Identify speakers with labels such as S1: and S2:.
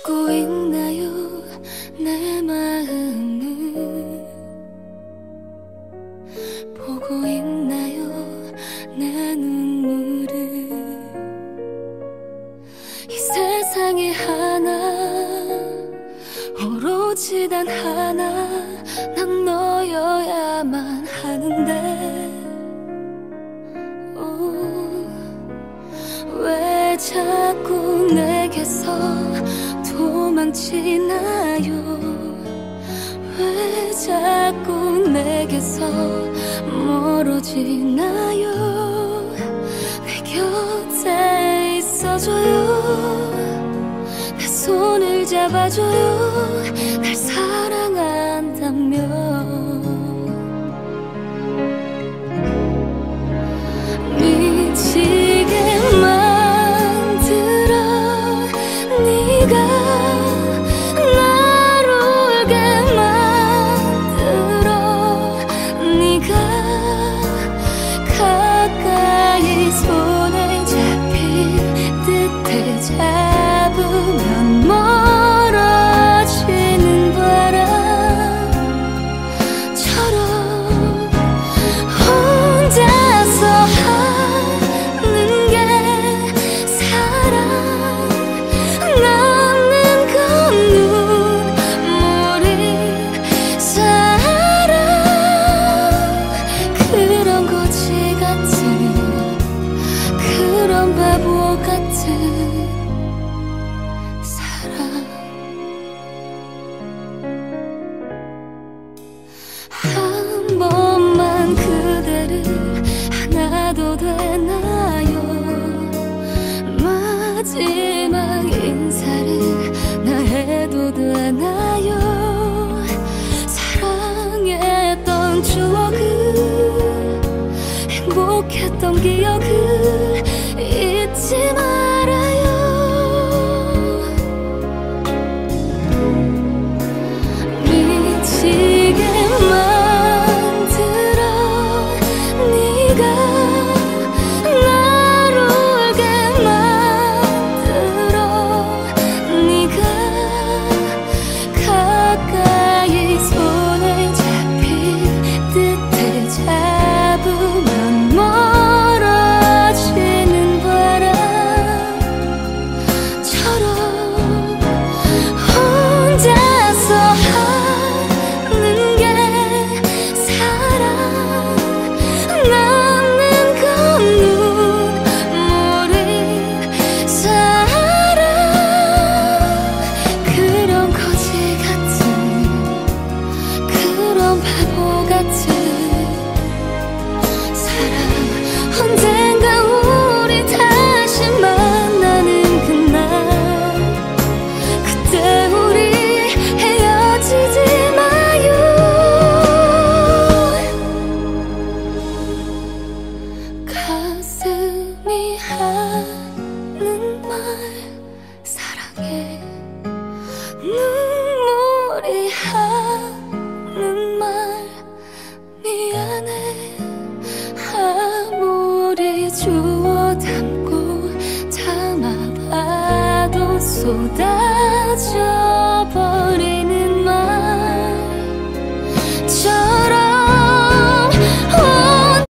S1: 듣고 있나요 내 마음을 보고 있나요 내 눈물을 이 세상에 하나 오로지 단 하나 난 너여야만 하는데 왜 자꾸 내게서 도망치나요 왜 자꾸 내게서 멀어지나요 내 곁에 있어줘요 내 손을 잡아줘요 날 사랑한다면 미치게 만들어 네가 날 울게 만들어 네가 가까이 손에 잡힐 듯해 잡으면 멀어지는 바람처럼 혼자서 하는 게 사랑 남는 건 눈물이 사랑 그런 거지 같은 그런 바보 같은 사랑 한 번만 그대를 안아도 되나요 마지막 인사를 나 해도 되나요 사랑했던 추억을 행복했던 기억을 잊지 말아요 미치게 만들어 네가 날 울게 만들어 네가 가까이 손에 잡힐 듯해 잡으면 멀어지는 바람처럼 혼자서 하는 게 사랑 남는 건 눈물이 사랑 그런 거지 같은 그런 바보 같은 사랑 언젠가 우리 다시 만나는 그날 그때 우리 헤어지지 마요 가슴이 하는 말 사랑해 눈물이 하는 말 미안해 아무리 주워 담고 담아봐도 쏟아져